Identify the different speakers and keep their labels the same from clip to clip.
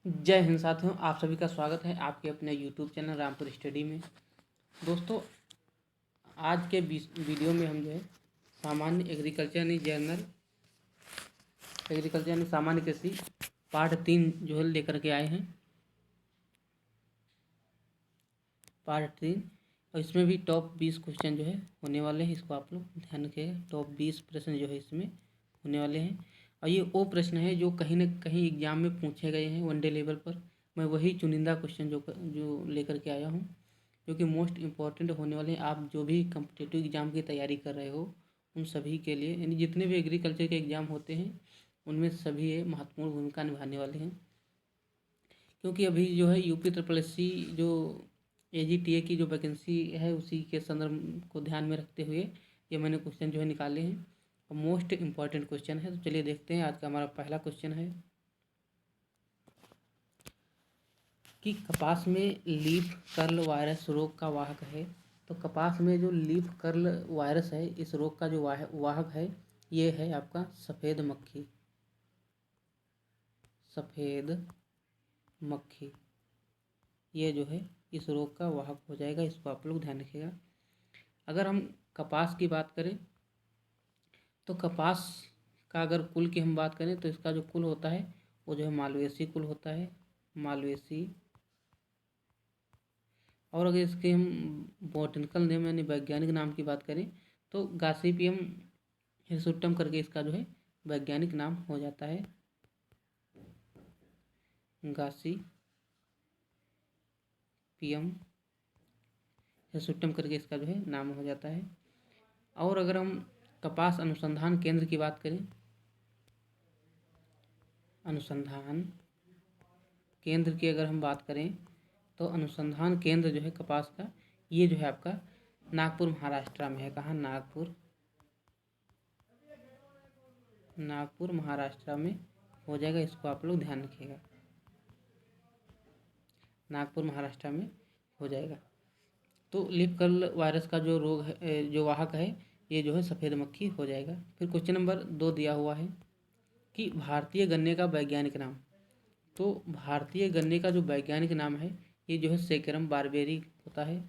Speaker 1: जय हिंद साथियों, आप सभी का स्वागत है आपके अपने यूट्यूब चैनल रामपुर स्टडी में। दोस्तों, आज के वीडियो में हम जो है सामान्य एग्रीकल्चर यानी जनरल एग्रीकल्चर यानी सामान्य कृषि पार्ट 3 जो है लेकर के आए हैं। पार्ट 3 और इसमें भी टॉप 20 क्वेश्चन जो है होने वाले हैं। इसको आप लोग ध्यान रखिएगा। टॉप 20 प्रश्न जो है इसमें होने वाले हैं और ये वो प्रश्न है जो कहीं ना कहीं एग्जाम में पूछे गए हैं वनडे लेवल पर। मैं वही चुनिंदा क्वेश्चन जो लेकर के आया हूँ, जो कि मोस्ट इम्पॉर्टेंट होने वाले हैं। आप जो भी कम्पिटिटिव एग्ज़ाम की तैयारी कर रहे हो उन सभी के लिए, यानी जितने भी एग्रीकल्चर के एग्ज़ाम होते हैं उनमें सभी ये महत्वपूर्ण भूमिका निभाने वाले हैं। क्योंकि अभी जो है यूपी ट्रिपल एस सी जो AGTA की जो वैकेंसी है उसी के संदर्भ को ध्यान में रखते हुए ये मैंने क्वेश्चन जो है निकाले हैं और मोस्ट इम्पॉर्टेंट क्वेश्चन है। तो चलिए देखते हैं। आज का हमारा पहला क्वेश्चन है कि कपास में लीफ कर्ल वायरस रोग का वाहक है। तो कपास में जो लीफ कर्ल वायरस है, इस रोग का जो वाहक है ये है आपका सफ़ेद मक्खी। सफ़ेद मक्खी ये जो है इस रोग का वाहक हो जाएगा। इसको आप लोग ध्यान रखिएगा। अगर हम कपास की बात करें तो कपास का अगर कुल की हम बात करें तो इसका जो कुल होता है वो जो है मालवेसी कुल होता है, मालवेसी। और अगर इसके हम बॉटनिकल नेम यानी वैज्ञानिक नाम की बात करें तो गासिपियम हिरसुटम करके इसका जो है वैज्ञानिक नाम हो जाता है। गासिपियम हिरसुटम करके इसका जो है नाम हो जाता है। और अगर हम कपास अनुसंधान केंद्र की बात करें, अनुसंधान केंद्र की अगर हम बात करें तो अनुसंधान केंद्र जो है कपास का ये जो है आपका नागपुर महाराष्ट्र में है। कहाँ? नागपुर महाराष्ट्र में हो जाएगा। इसको आप लोग ध्यान रखिएगा, नागपुर महाराष्ट्र में हो जाएगा। तो लीफ कर्ल वायरस का जो रोग है, जो वाहक है, ये जो है सफ़ेद मक्खी हो जाएगा। फिर क्वेश्चन नंबर 2 दिया हुआ है कि भारतीय गन्ने का वैज्ञानिक नाम। तो भारतीय गन्ने का जो वैज्ञानिक नाम है ये जो है सेकेरम बारबेरी होता है।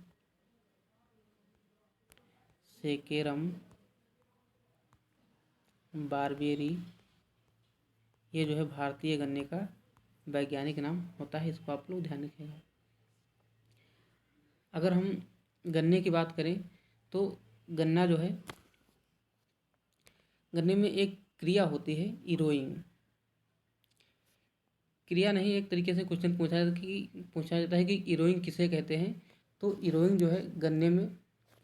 Speaker 1: सेकेरम बारबेरी ये जो है भारतीय गन्ने का वैज्ञानिक नाम होता है। इसको आप लोग ध्यान रखिएगा। अगर हम गन्ने की बात करें तो गन्ना जो है, गन्ने में एक क्रिया होती है इरोइंग। क्रिया नहीं, एक तरीके से क्वेश्चन पूछा जाता है कि इरोइंग किसे कहते हैं। तो इरोइंग जो है गन्ने में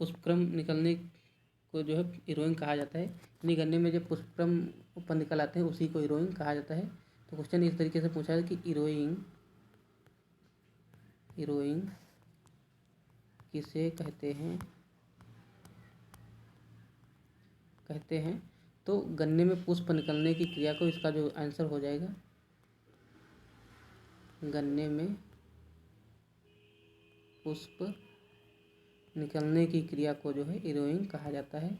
Speaker 1: पुष्पक्रम निकलने को जो है इरोइंग कहा जाता है। यानी गन्ने में जब पुष्पक्रम ऊपर निकल आते हैं उसी को इरोइंग कहा जाता है। तो क्वेश्चन इस तरीके से पूछा है कि इरोइंग किसे कहते हैं। तो गन्ने में पुष्प निकलने की क्रिया को, इसका जो आंसर हो जाएगा, गन्ने में पुष्प निकलने की क्रिया को जो है इरोइंग कहा जाता है।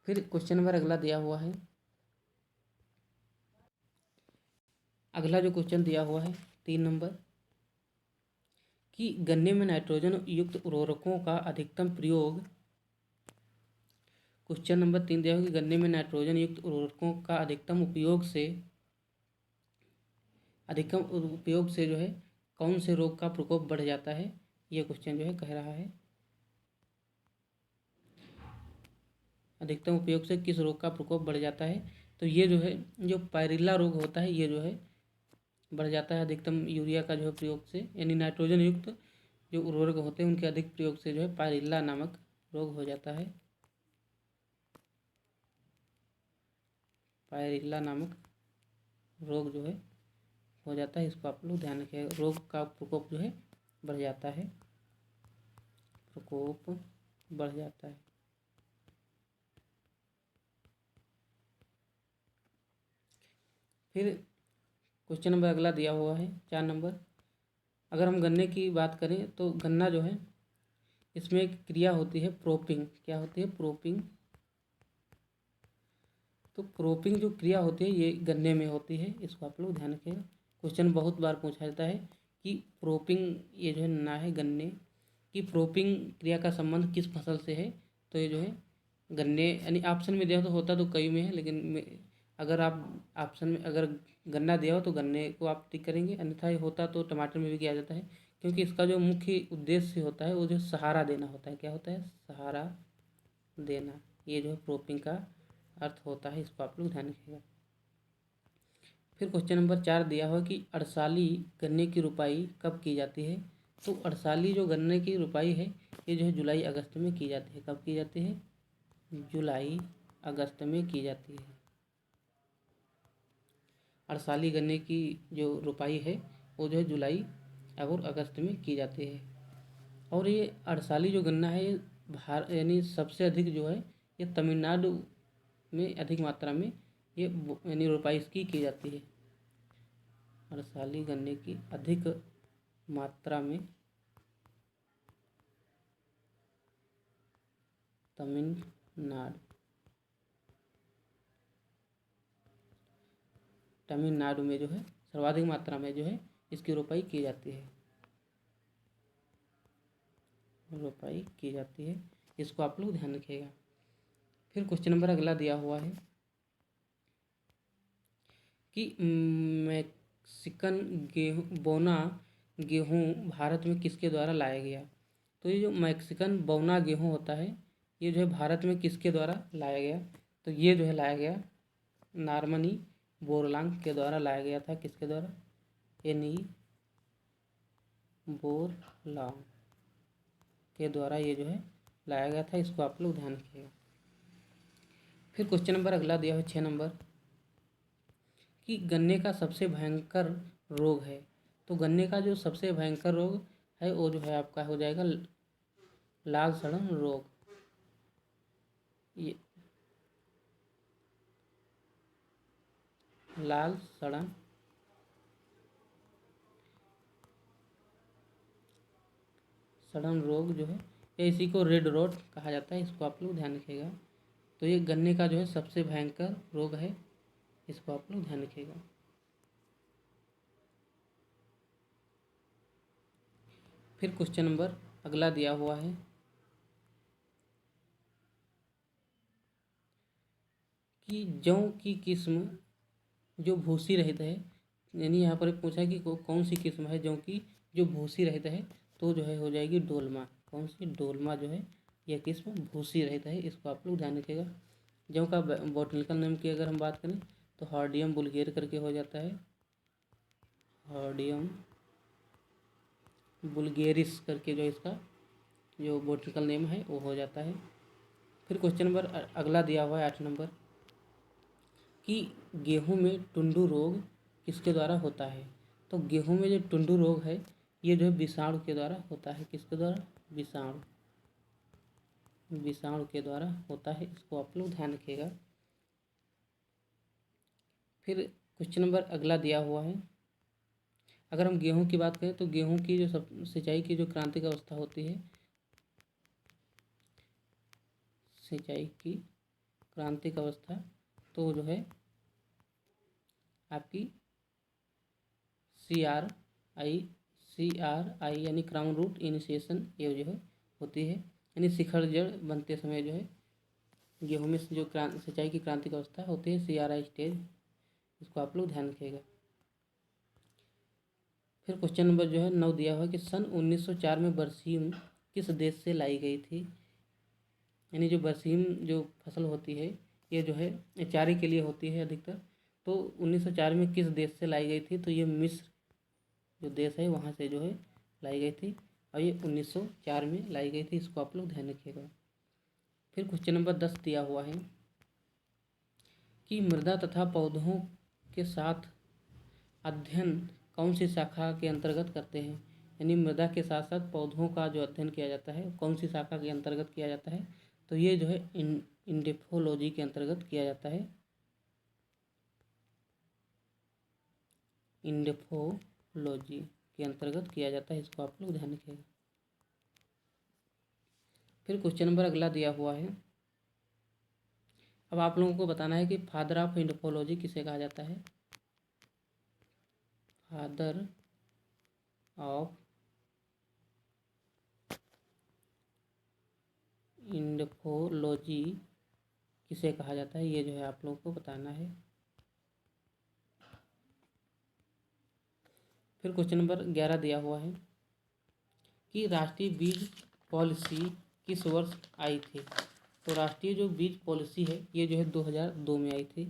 Speaker 1: फिर क्वेश्चन नंबर अगला दिया हुआ है। अगला जो क्वेश्चन दिया हुआ है 3 नंबर कि गन्ने में नाइट्रोजन युक्त उर्वरकों का अधिकतम प्रयोग। क्वेश्चन नंबर 3 दिया हुआ कि गन्ने में नाइट्रोजन युक्त उर्वरकों का अधिकतम उपयोग से जो है कौन से रोग का प्रकोप बढ़ जाता है। ये क्वेश्चन जो है कह रहा है अधिकतम उपयोग से किस रोग का प्रकोप बढ़ जाता है। तो ये जो है जो पायरिल्ला रोग होता है ये जो है बढ़ जाता है अधिकतम यूरिया का जो है प्रयोग से, यानी नाइट्रोजन युक्त जो उर्वरक होते हैं उनके अधिक प्रयोग से जो है पायरिल्ला नामक रोग हो जाता है। पायरिल्ला नामक रोग जो है हो जाता है। इसको आप लोग ध्यान रखिएगा। रोग का प्रकोप जो है बढ़ जाता है, प्रकोप बढ़ जाता है। फिर क्वेश्चन नंबर अगला दिया हुआ है 4 नंबर। अगर हम गन्ने की बात करें तो गन्ना जो है इसमें एक क्रिया होती है प्रोपिंग। क्या होती है? प्रोपिंग। तो क्रॉपिंग जो क्रिया होती है ये गन्ने में होती है, इसको आप लोग ध्यान रखिएगा। क्वेश्चन बहुत बार पूछा जाता है कि क्रॉपिंग ये जो है ना है गन्ने की क्रॉपिंग क्रिया का संबंध किस फसल से है, तो ये जो है गन्ने, यानी ऑप्शन में दिया हो तो होता तो कई में है, लेकिन अगर आप ऑप्शन में अगर गन्ना दिया हो तो गन्ने को आप टिक करेंगे, अन्यथा ये होता तो टमाटर में भी किया जाता है, क्योंकि इसका जो मुख्य उद्देश्य होता है वो जो सहारा देना होता है। क्या होता है? सहारा देना। ये जो है क्रॉपिंग का अर्थ होता है, इसको आप लोग ध्यान रखिएगा। फिर क्वेश्चन नंबर 4 दिया हुआ कि अड़साली गन्ने की रुपाई कब की जाती है। तो अड़साली जो गन्ने की रुपाई है ये जो है जुलाई अगस्त में की जाती है। कब की जाती है? जुलाई अगस्त में की जाती है। अड़साली गन्ने की जो रुपाई है वो जो है जुलाई और अगस्त में की जाती है। और ये अड़साली जो गन्ना है ये यानी सबसे अधिक जो है ये तमिलनाडु में अधिक मात्रा में ये यानी रुपाई इसकी की जाती है। अड़साली गन्ने की अधिक मात्रा में तमिलनाडु में जो है सर्वाधिक मात्रा में जो है इसकी रुपाई की जाती है। रुपाई की जाती है, इसको आप लोग ध्यान रखिएगा। फिर क्वेश्चन नंबर अगला दिया हुआ है कि मैक्सिकन गेहूँ भारत में किसके द्वारा लाया गया। तो ये जो मैक्सिकन बौना गेहूँ होता है ये जो है भारत में किसके द्वारा लाया गया। तो ये जो है लाया गया नॉर्मनी बोरलांग के द्वारा लाया गया था। किसके द्वारा? एनी बोरलांग के द्वारा ये जो है लाया गया था, इसको आप लोग ध्यान रखिएगा। फिर क्वेश्चन नंबर अगला दिया है 6 नंबर कि गन्ने का सबसे भयंकर रोग है। तो गन्ने का जो सबसे भयंकर रोग है वो जो है आपका हो जाएगा लाल सड़न रोग। ये लाल सड़न रोग जो है या इसी को रेड रोट कहा जाता है, इसको आप लोग ध्यान रखिएगा। तो ये गन्ने का जो है सबसे भयंकर रोग है, इसको आप लोग ध्यान रखिएगा। फिर क्वेश्चन नंबर अगला दिया हुआ है कि जौ की किस्म जो भूसी रहित है, यानी यहाँ पर पूछा है कि कौन सी किस्म है जौ की जो भूसी रहित है, तो जो है हो जाएगी डोलमा। कौन सी? डोलमा जो है यह किस्म भूसी रहित है, इसको आप लोग ध्यान रखिएगा। जौ का बॉटनिकल नेम की अगर हम बात करें तो हार्डियम बुल्गेर करके हो जाता है, हार्डियम बुल्गेरिस करके जो इसका जो बॉटनिकल नेम है वो हो जाता है। फिर क्वेश्चन नंबर अगला दिया हुआ है 8 नंबर कि गेहूं में टुंडू रोग किसके द्वारा होता है। तो गेहूं में जो टुंडू रोग है ये जो है विषाणु के द्वारा होता है। किसके द्वारा? विषाणु के द्वारा होता है, इसको आप लोग ध्यान रखिएगा। फिर क्वेश्चन नंबर अगला दिया हुआ है, अगर हम गेहूं की बात करें तो गेहूं की जो सिंचाई की जो क्रांतिक अवस्था होती है, सिंचाई की क्रांतिक अवस्था तो जो है आपकी CRI यानी क्राउन रूट इनिशिएशन ये जो है होती है, यानी शिखर जड़ बनते समय जो है गेहूं में जो सिंचाई की क्रांतिक अवस्था होती है CRI स्टेज, इसको आप लोग ध्यान रखिएगा। फिर क्वेश्चन नंबर जो है 9 दिया हुआ है कि सन 1904 में बरसीम किस देश से लाई गई थी। यानी जो बरसीम जो फसल होती है ये जो है चारे के लिए होती है अधिकतर, तो 1904 में किस देश से लाई गई थी। तो ये मिस्र जो देश है वहाँ से जो है लाई गई थी, और ये 1904 में लाई गई थी, इसको आप लोग ध्यान रखिएगा। फिर क्वेश्चन नंबर 10 दिया हुआ है कि मृदा तथा पौधों के साथ अध्ययन कौन सी शाखा के अंतर्गत करते हैं। यानी मृदा के साथ साथ पौधों का जो अध्ययन किया जाता है कौन सी शाखा के अंतर्गत किया जाता है। तो ये जो है इंडेफोलॉजी के अंतर्गत किया जाता है, इंडेफोलॉजी के अंतर्गत किया जाता है, इसको आप लोग ध्यान रखिएगा। फिर क्वेश्चन नंबर अगला दिया हुआ है अब आप लोगों को बताना है कि फादर ऑफ एंथ्रोपोलॉजी किसे कहा जाता है। फादर ऑफ एंथ्रोपोलॉजी किसे कहा जाता है, ये जो है आप लोगों को बताना है। फिर क्वेश्चन नंबर 11 दिया हुआ है कि राष्ट्रीय बीज पॉलिसी किस वर्ष आई थी। तो राष्ट्रीय जो बीज पॉलिसी है ये जो है 2002 में आई थी।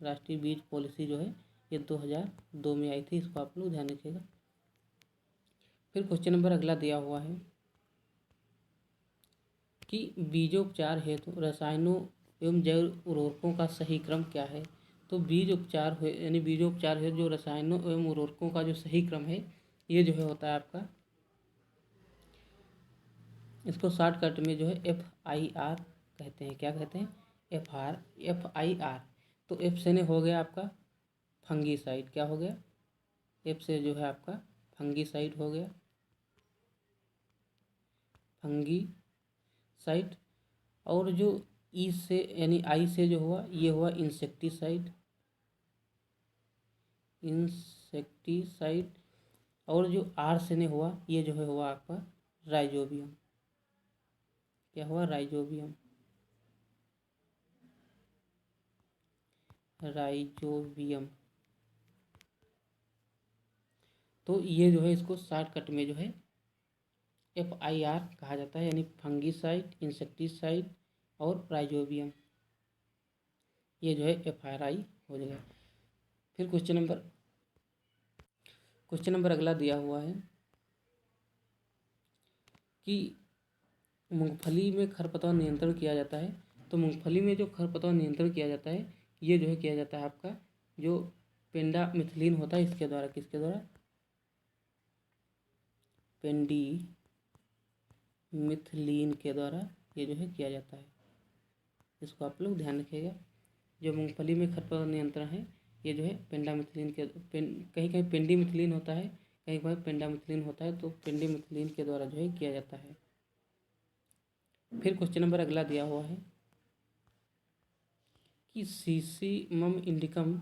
Speaker 1: राष्ट्रीय बीज पॉलिसी जो है ये 2002 में आई थी, इसको आप लोग ध्यान रखिएगा। फिर क्वेश्चन नंबर अगला दिया हुआ है कि बीजोपचार हेतु रसायनों एवं जैव उर्वरकों का सही क्रम क्या है। तो बीज उपचार यानी बीजोपचार हेतु जो रसायनों एवं उर्वरकों का जो सही क्रम है ये जो है होता है आपका, इसको शॉर्टकट में जो है FIR कहते हैं। क्या कहते हैं? FIR। तो F से ने हो गया आपका फंगीसाइड। क्या हो गया? F से जो है आपका फंगीसाइड हो गया, फंगीसाइड। और जो E से यानी I से जो हुआ ये हुआ इंसेक्टिसाइड, इंसेक्टिसाइड। और जो R से ने हुआ ये जो है हुआ आपका राइजोबियम। क्या हुआ? Rhizobium, rhizobium. तो ये जो है इसको शॉर्टकट में जो है FIR कहा जाता है, यानी फंगीसाइड, इंसेक्टिसाइड और राइजोबियम। ये जो है FIR हो जाएगा। फिर क्वेश्चन नंबर अगला दिया हुआ है कि मूंगफली में खरपतवार नियंत्रण किया जाता है। तो मूंगफली में जो खरपतवार नियंत्रण किया जाता है ये जो है किया जाता है आपका जो पेंडामिथिलिन होता है इसके द्वारा। किसके द्वारा? पेंडिमिथिलिन के द्वारा ये जो है किया जाता है, इसको आप लोग ध्यान रखिएगा। जो मूंगफली में खरपतवार नियंत्रण है ये जो है पेंडामिथिलिन के कहीं कहीं पेंडिमिथिलिन होता है, कहीं कहीं पेंडामिथिलिन होता है। तो पेंडिमिथिलिन के द्वारा जो है किया जाता है। फिर क्वेश्चन नंबर अगला दिया हुआ है कि सीसीमम इंडिकम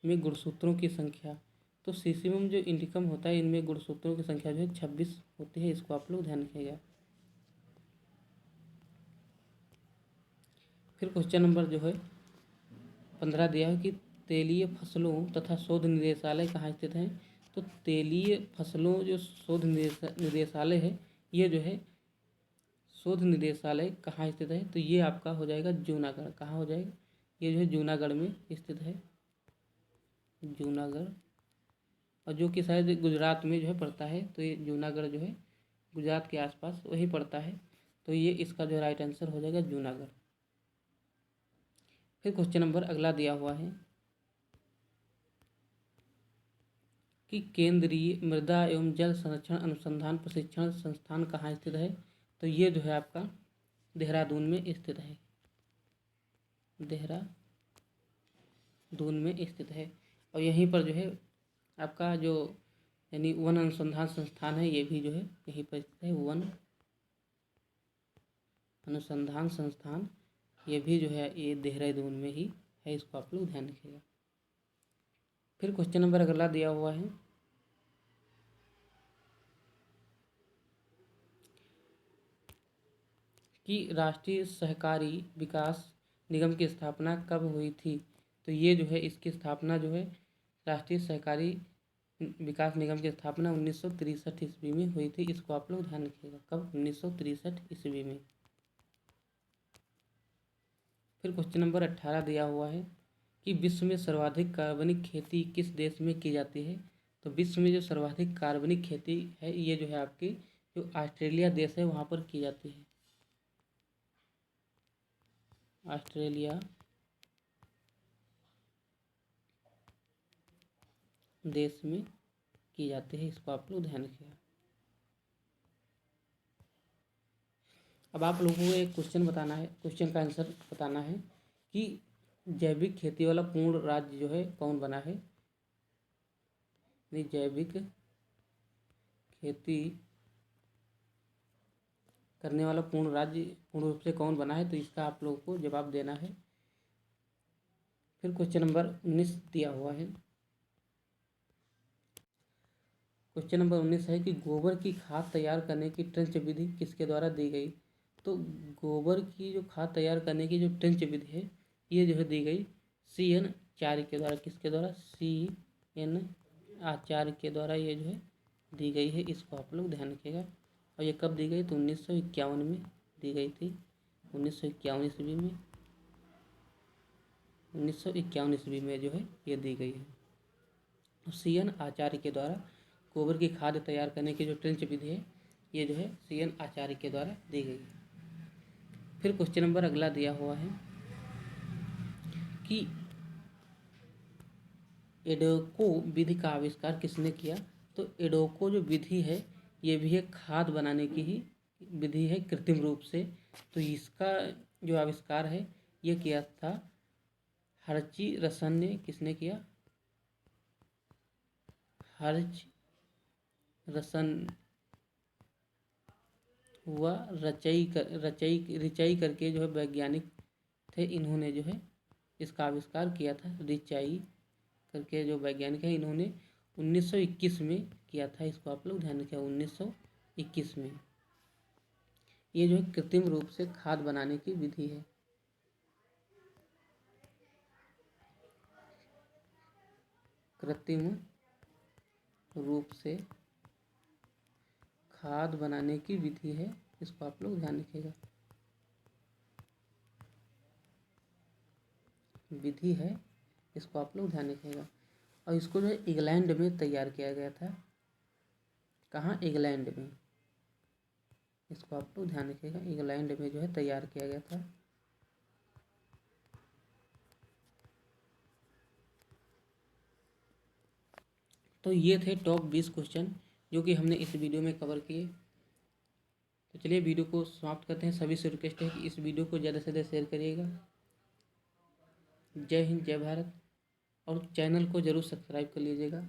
Speaker 1: में गुणसूत्रों की संख्या। तो सीसीमम जो इंडिकम होता है इनमें गुणसूत्रों की संख्या जो है 26 होती है, इसको आप लोग ध्यान रखिएगा। फिर क्वेश्चन नंबर जो है 15 दिया है कि तेलीय फसलों तथा शोध निदेशालय कहाँ स्थित हैं। तो तेलीय फसलों जो शोध निदेशालय है ये जो है शोध निदेशालय कहाँ स्थित है। तो ये आपका हो जाएगा जूनागढ़। कहाँ हो जाएगा? ये जो है जूनागढ़ में स्थित है, जूनागढ़। और जो कि शायद गुजरात में जो है पड़ता है। तो ये जूनागढ़ जो है गुजरात के आसपास वही पड़ता है। तो ये इसका जो राइट आंसर हो जाएगा जूनागढ़। फिर क्वेश्चन नंबर अगला दिया हुआ है कि केंद्रीय मृदा एवं जल संरक्षण अनुसंधान प्रशिक्षण संस्थान कहाँ स्थित है। तो ये जो है आपका देहरादून में स्थित है, देहरादून में स्थित है। और यहीं पर जो है आपका जो यानी वन अनुसंधान संस्थान है ये भी जो है यहीं पर स्थित है, वन अनुसंधान संस्थान ये भी जो है ये देहरादून में ही है, इसको आप लोग ध्यान रखिएगा। फिर क्वेश्चन नंबर अगला दिया हुआ है कि राष्ट्रीय सहकारी विकास निगम की स्थापना कब हुई थी। तो ये जो है इसकी स्थापना जो है राष्ट्रीय सहकारी विकास निगम की स्थापना 1963 ईस्वी में हुई थी, इसको आप लोग ध्यान रखिएगा। कब? 1963 ईस्वी में। फिर क्वेश्चन नंबर 18 दिया हुआ है कि विश्व में सर्वाधिक कार्बनिक खेती किस देश में की जाती है। तो विश्व में जो सर्वाधिक कार्बनिक खेती है ये जो है आपकी जो ऑस्ट्रेलिया देश है वहाँ पर की जाती है, ऑस्ट्रेलिया देश में की जाती है, इसको आप लोग ध्यान रखिएगा। अब आप लोगों को एक क्वेश्चन बताना है, क्वेश्चन का आंसर बताना है कि जैविक खेती वाला पूर्ण राज्य जो है कौन बना है। जैविक खेती करने वाला पूर्ण राज्य पूर्ण रूप से कौन बना है, तो इसका आप लोगों को जवाब देना है। फिर क्वेश्चन नंबर 19 दिया हुआ है। क्वेश्चन नंबर 19 है कि गोबर की खाद तैयार करने की ट्रेंच विधि किसके द्वारा दी गई। तो गोबर की जो खाद तैयार करने की जो ट्रेंच विधि है, ये जो है दी गई CN आचार्य के द्वारा। किसके द्वारा? CN आचार्य के द्वारा ये जो है दी गई है। इसको आप लोग ध्यान रखिएगा। और ये कब दी गई? तो 1951 में दी गई थी। 1951 ईस्वी में 1951 ईस्वी में जो है ये दी गई है। CN आचार्य के द्वारा गोबर की खाद तैयार करने की जो ट्रेंच विधि है, ये जो है CN आचार्य के द्वारा दी गई है। फिर क्वेश्चन नंबर अगला दिया हुआ है कि एडोको विधि का आविष्कार किसने किया। तो एडोको जो विधि है, ये भी एक खाद बनाने की ही विधि है कृत्रिम रूप से। तो इसका जो आविष्कार है ये किया था हर्ची रसन ने। किसने किया? हर्च रसन हुआ रिचाई करके जो है वैज्ञानिक थे, इन्होंने जो है इसका आविष्कार किया था। रिचाई करके जो वैज्ञानिक है, इन्होंने 1921 में किया था। इसको आप लोग ध्यान रखें, 1921 में। ये जो है कृत्रिम रूप से खाद बनाने की विधि है। कृत्रिम रूप से खाद बनाने की विधि है, इसको आप लोग ध्यान रखिएगा। विधि है, इसको आप लोग ध्यान रखिएगा। और इसको जो है इंग्लैंड में तैयार किया गया था। कहाँ? इंग्लैंड में। इसको आप लोग ध्यान रखिएगा, इंग्लैंड में जो है तैयार किया गया था। तो ये थे टॉप 20 क्वेश्चन जो कि हमने इस वीडियो में कवर किए। तो चलिए वीडियो को समाप्त करते हैं। सभी से रिक्वेस्ट है कि इस वीडियो को ज़्यादा से ज़्यादा शेयर करिएगा। जय हिंद, जय भारत। और चैनल को ज़रूर सब्सक्राइब कर लीजिएगा।